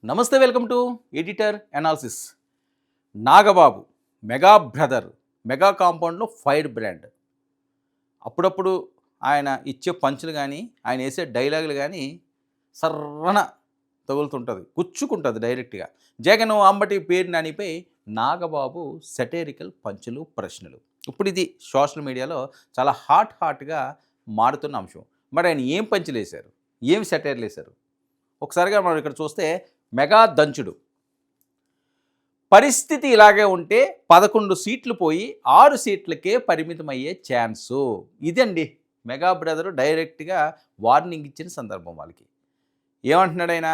నమస్తే, welcome to editor analysis. Nagababu mega brother, mega కాంపౌండ్లో fire brand. అప్పుడప్పుడు ఆయన ఇచ్చే పంచులు కానీ, ఆయన వేసే డైలాగులు కానీ సర్రన తగులుతుంటుంది, గుచ్చుకుంటుంది డైరెక్ట్గా. జగన్ అంబటి పేరు నానిపై నాగబాబు సెటైరికల్ పంచులు, ప్రశ్నలు. ఇప్పుడు ఇది సోషల్ మీడియాలో చాలా హాట్గా మారుతున్న అంశం. మరి ఆయన ఏం పంచులు వేశారు, ఏం సెటైర్లు వేశారు? ఒకసారిగా మనం ఇక్కడ చూస్తే మెగా దంచుడు. పరిస్థితి ఇలాగే ఉంటే 11 సీట్లు పోయి 6 సీట్లకే పరిమితమయ్యే ఛాన్సు. ఇదండి మెగా బ్రదరు డైరెక్ట్గా వార్నింగ్ ఇచ్చిన సందర్భం వాళ్ళకి. ఏమంటున్నాడు ఆయన?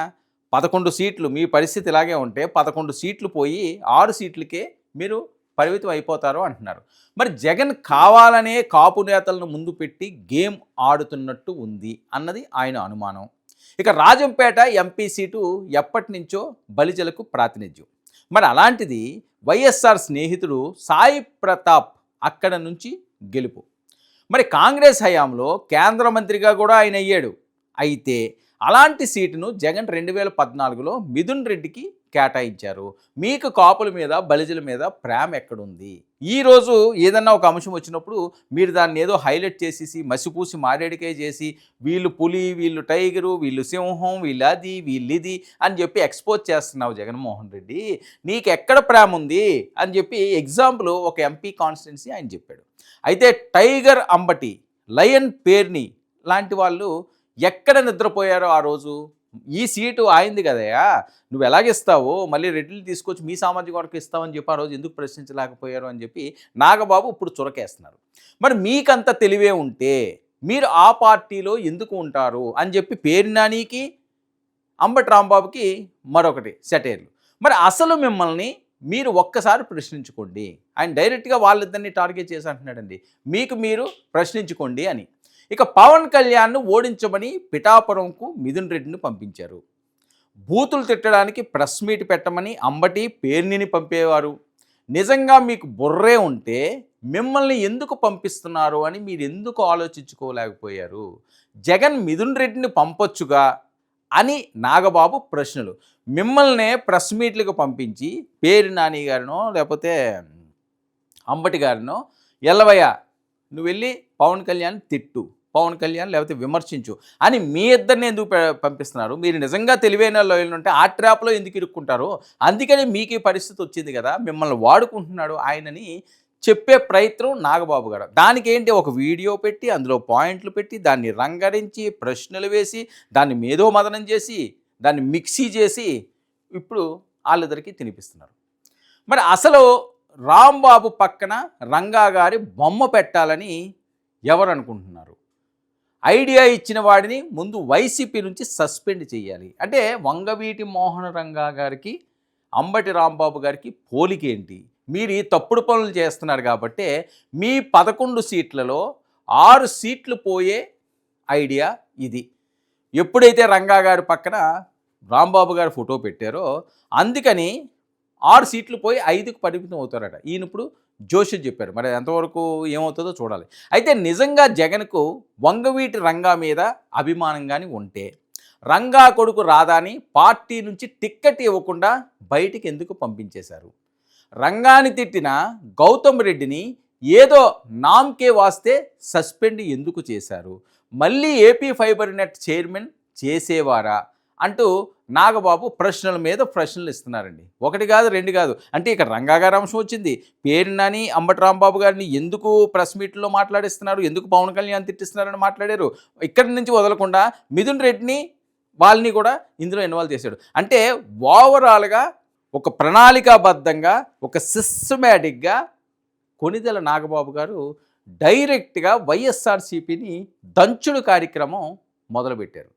11 సీట్లు, మీ పరిస్థితి ఇలాగే ఉంటే 11 సీట్లు పోయి 6 సీట్లకే మీరు పరిమితం అయిపోతారు అంటున్నారు. మరి జగన్ కావాలనే కాపు నేతలను ముందు పెట్టి గేమ్ ఆడుతున్నట్టు ఉంది అన్నది ఆయన అనుమానం. ఇక రాజంపేట ఎంపీ సీటు ఎప్పటి నుంచో బలిజలకు ప్రాతినిధ్యం. మరి అలాంటిది వైఎస్ఆర్ స్నేహితుడు సాయి ప్రతాప్ అక్కడ నుంచి గెలుపు. మరి కాంగ్రెస్ హయాంలో కేంద్ర మంత్రిగా కూడా ఆయన అయ్యాడు. అయితే అలాంటి సీటును జగన్ 2014లో మిథున్ రెడ్డికి కేటాయించారు. మీకు కాపుల మీద, బలిజల మీద ప్రేమ ఎక్కడుంది? ఈరోజు ఏదన్నా ఒక అంశం వచ్చినప్పుడు మీరు దాన్ని ఏదో హైలైట్ చేసేసి మసిపూసి మారేడికాయ చేసి వీళ్ళు పులి, వీళ్ళు టైగరు, వీళ్ళు సింహం, వీళ్ళు అది, వీళ్ళు ఇది అని చెప్పి ఎక్స్పోజ్ చేస్తున్నావు జగన్మోహన్ రెడ్డి. నీకు ఎక్కడ ప్రేమ ఉంది అని చెప్పి ఎగ్జాంపుల్ ఒక ఎంపీ కాన్స్టిట్యున్సీ ఆయన చెప్పాడు. అయితే టైగర్ అంబటి, లయన్ పేర్ని లాంటి వాళ్ళు ఎక్కడ నిద్రపోయారో ఆ రోజు? ఈ సీటు ఆయింది కదయా, నువ్వు ఎలాగిస్తావో మళ్ళీ రెడ్డిలు తీసుకొచ్చి మీ సామాజిక వర్గం ఇస్తావని చెప్పి ఆ రోజు ఎందుకు ప్రశ్నించలేకపోయారు అని చెప్పి నాగబాబు ఇప్పుడు చురకేస్తున్నారు. మరి మీకంత తెలివే ఉంటే మీరు ఆ పార్టీలో ఎందుకు ఉంటారు అని చెప్పి పేరు నానికి, అంబటి రాంబాబుకి మరొకటి సెటైర్లు. మరి అసలు మిమ్మల్ని మీరు ఒక్కసారి ప్రశ్నించుకోండి. ఆయన డైరెక్ట్గా వాళ్ళిద్దరిని టార్గెట్ చేసి అంటున్నాడండి, మీకు మీరు ప్రశ్నించుకోండి అని. ఇక పవన్ కళ్యాణ్ను ఓడించమని పిఠాపురంకు మిథున్ రెడ్డిని పంపించారు. బూతులు తిట్టడానికి ప్రెస్ మీట్ పెట్టమని అంబటి, పేర్నిని పంపేవారు. నిజంగా మీకు బుర్రే ఉంటే మిమ్మల్ని ఎందుకు పంపిస్తున్నారు అని మీరు ఎందుకు ఆలోచించుకోలేకపోయారు? జగన్ మిథున్ రెడ్డిని పంపొచ్చుగా అని నాగబాబు ప్రశ్నలు. మిమ్మల్నే ప్రెస్ మీట్లకు పంపించి పేరు నాని గారినో లేకపోతే అంబటి గారినో, ఎల్లవయ్య నువ్వు వెళ్ళి పవన్ కళ్యాణ్ తిట్టు, పవన్ కళ్యాణ్ లేకపోతే విమర్శించు అని మీ ఇద్దరిని ఎందుకు పంపిస్తున్నారు? మీరు నిజంగా తెలివైన లోయలు ఉంటే ఆ ట్రాప్లో ఎందుకు ఇరుక్కుంటారు? అందుకని మీకు ఈ పరిస్థితి వచ్చింది కదా, మిమ్మల్ని వాడుకుంటున్నాడు ఆయనని చెప్పే ప్రయత్నం నాగబాబు గారు. దానికి ఏంటి, ఒక వీడియో పెట్టి అందులో పాయింట్లు పెట్టి దాన్ని రంగరించి ప్రశ్నలు వేసి దాన్ని మేధోమదనం చేసి దాన్ని మిక్సీ చేసి ఇప్పుడు వాళ్ళిద్దరికీ తినిపిస్తున్నారు. మరి అసలు రాంబాబు పక్కన రంగా గారి బొమ్మ పెట్టాలని ఎవరు అనుకుంటున్నారు? ఐడియా ఇచ్చిన వాడిని ముందు వైసీపీ నుంచి సస్పెండ్ చేయాలి. అంటే వంగవీటి మోహన రంగా గారికి, అంబటి రాంబాబు గారికి పోలికేంటి? మీరు ఈ తప్పుడు పనులు చేస్తున్నారు కాబట్టి మీ 11 సీట్లలో 6 సీట్లు పోయే ఐడియా ఇది. ఎప్పుడైతే రంగా గారి పక్కన రాంబాబు గారు ఫోటో పెట్టారో అందుకని 6 సీట్లు పోయి 5కు పరిమితం అవుతారట. ఈయన ఇప్పుడు జోషి చెప్పారు. మరి ఎంతవరకు ఏమవుతుందో చూడాలి. అయితే నిజంగా జగన్కు వంగవీటి రంగా మీద అభిమానం కానీ ఉంటే రంగా కొడుకు రాధాని పార్టీ నుంచి టిక్కెట్ ఇవ్వకుండా బయటికి ఎందుకు పంపించేశారు? రంగాని తిట్టిన గౌతమ్ రెడ్డిని ఏదో నామ్కే వాస్తే సస్పెండ్ ఎందుకు చేశారు? మళ్ళీ ఏపీ ఫైబర్ నెట్ చైర్మన్ చేసేవారా అంటూ నాగబాబు ప్రశ్నల మీద ప్రశ్నలు ఇస్తున్నారండి. ఒకటి కాదు, రెండు కాదు. అంటే ఇక్కడ రంగా గారి అంశం వచ్చింది. పేరు నాని, అంబటి రాంబాబు గారిని ఎందుకు ప్రెస్ మీట్లో మాట్లాడిస్తున్నారు, ఎందుకు పవన్ కళ్యాణ్ తిట్టిస్తున్నారని మాట్లాడారు. ఇక్కడి నుంచి వదలకుండా మిథున్ రెడ్డిని వాళ్ళని కూడా ఇందులో ఇన్వాల్వ్ చేశాడు. అంటే ఓవరాల్గా ఒక ప్రణాళికాబద్ధంగా, ఒక సిస్టమేటిక్గా కొణిదెల నాగబాబు గారు డైరెక్ట్గా వైఎస్ఆర్సీపీని దంచుడు కార్యక్రమం మొదలుపెట్టారు.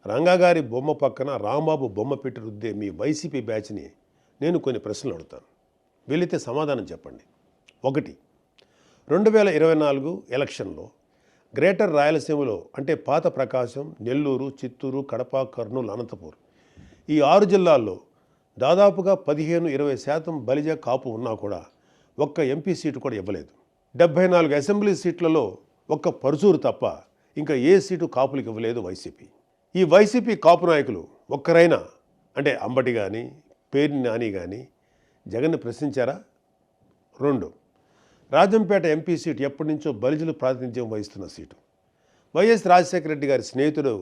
రంగా గారి బొమ్మ పక్కన రాంబాబు బొమ్మ పెట్టి రుద్దే మీ వైసీపీ బ్యాచ్ని నేను కొన్ని ప్రశ్నలు అడుగుతాను, వెళితే సమాధానం చెప్పండి. 1, 2024 ఎలక్షన్లో గ్రేటర్ రాయలసీమలో అంటే పాత ప్రకాశం, నెల్లూరు, చిత్తూరు, కడప, కర్నూలు, అనంతపూర్ ఈ 6 జిల్లాల్లో దాదాపుగా 15-20% బలిజ కాపు ఉన్నా కూడా ఒక్క ఎంపీ సీటు కూడా ఇవ్వలేదు. 74 అసెంబ్లీ సీట్లలో ఒక్క పరుచూరు తప్ప ఇంకా ఏ సీటు కాపులకు ఇవ్వలేదు వైసీపీ. ఈ వైసీపీ కాపు నాయకులు ఒక్కరైనా అంటే అంబటి కానీ పేర్ని నాని కానీ జగన్ని ప్రశ్నించారా? 2, రాజంపేట ఎంపీ సీటు ఎప్పటి నుంచో బలిజలు ప్రాతినిధ్యం వహిస్తున్న సీటు. వైఎస్ రాజశేఖర రెడ్డి గారి స్నేహితుడు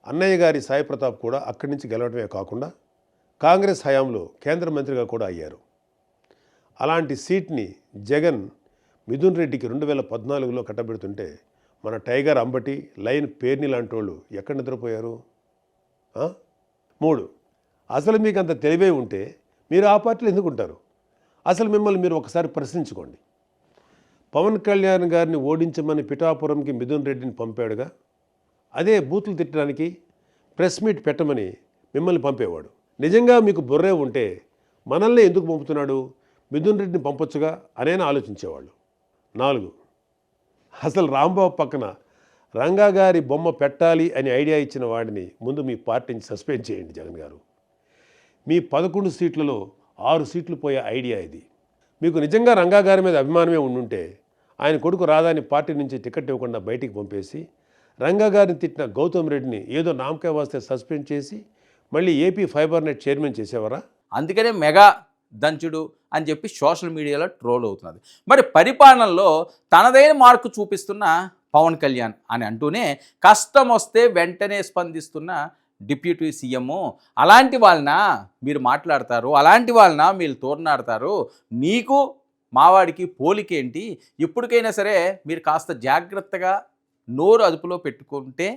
అన్నయ్య గారి సాయి ప్రతాప్ కూడా అక్కడి నుంచి గెలవడమే కాకుండా కాంగ్రెస్ హయాంలో కేంద్ర మంత్రిగా కూడా అయ్యారు. అలాంటి సీట్ని జగన్ మిథున్ రెడ్డికి 2014లో కట్టబెడుతుంటే మన టైగర్ అంబటి, లయన్ పేర్ని లాంటి వాళ్ళు ఎక్కడ నిద్రపోయారు? 3, అసలు మీకు అంత తెలివే ఉంటే మీరు ఆ పార్టీలో ఎందుకు ఉంటారు? అసలు మిమ్మల్ని మీరు ఒకసారి ప్రశ్నించుకోండి. పవన్ కళ్యాణ్ గారిని ఓడించమని పిఠాపురంకి మిథున్ రెడ్డిని పంపాడుగా, అదే బూతులు తిట్టడానికి ప్రెస్ మీట్ పెట్టమని మిమ్మల్ని పంపేవాడు. నిజంగా మీకు బుర్రే ఉంటే మనల్ని ఎందుకు పంపుతున్నాడు, మిథున్ రెడ్డిని పంపొచ్చుగా అనేనా ఆలోచించేవాళ్ళు. 4, అసలు రాంబాబు పక్కన రంగా గారి బొమ్మ పెట్టాలి అని ఐడియా ఇచ్చిన వాడిని ముందు మీ పార్టీని సస్పెండ్ చేయండి జగన్ గారు. మీ 11 సీట్లలో 6 సీట్లు పోయే ఐడియా ఇది. మీకు నిజంగా రంగా గారి మీద అభిమానమే ఉండుంటే ఆయన కొడుకు రాధాని పార్టీ నుంచి టికెట్ ఇవ్వకుండా బయటికి పంపేసి రంగా గారిని తిట్టిన గౌతమ్ రెడ్డిని ఏదో నామకే వాస్తే సస్పెండ్ చేసి మళ్ళీ ఏపీ ఫైబర్ నెట్ చైర్మన్ చేసేవారా? అందుకనే మెగా దంచుడు అని చెప్పి సోషల్ మీడియాలో ట్రోల్ అవుతున్నది. మరి పరిపాలనలో తనదైన మార్కు చూపిస్తున్న పవన్ కళ్యాణ్ అని అంటూనే కష్టం వస్తే వెంటనే స్పందిస్తున్న డిప్యూటీ సీఎం, అలాంటి వాళ్ళన మీరు మాట్లాడతారు, అలాంటి వాళ్ళన మీరు తోరణాడతారు, నీకు మావాడికి పోలికేంటి? ఇప్పటికైనా సరే మీరు కాస్త జాగ్రత్తగా నోరు అదుపులో పెట్టుకుంటే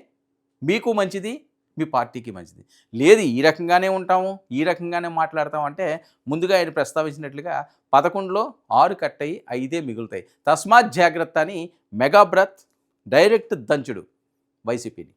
మీకు మంచిది, మీ పార్టీకి మంచిది. లేదు ఈ రకంగానే ఉంటాము, ఈ రకంగానే మాట్లాడతాం అంటే ముందుగా ఆయన ప్రస్తావించినట్లుగా 11లో 6 కట్ అయ్యి 5 మిగులుతాయి. తస్మాత్ జాగ్రత్త అని మెగా బ్రత్ డైరెక్ట్ దంచుడు వైసీపీని.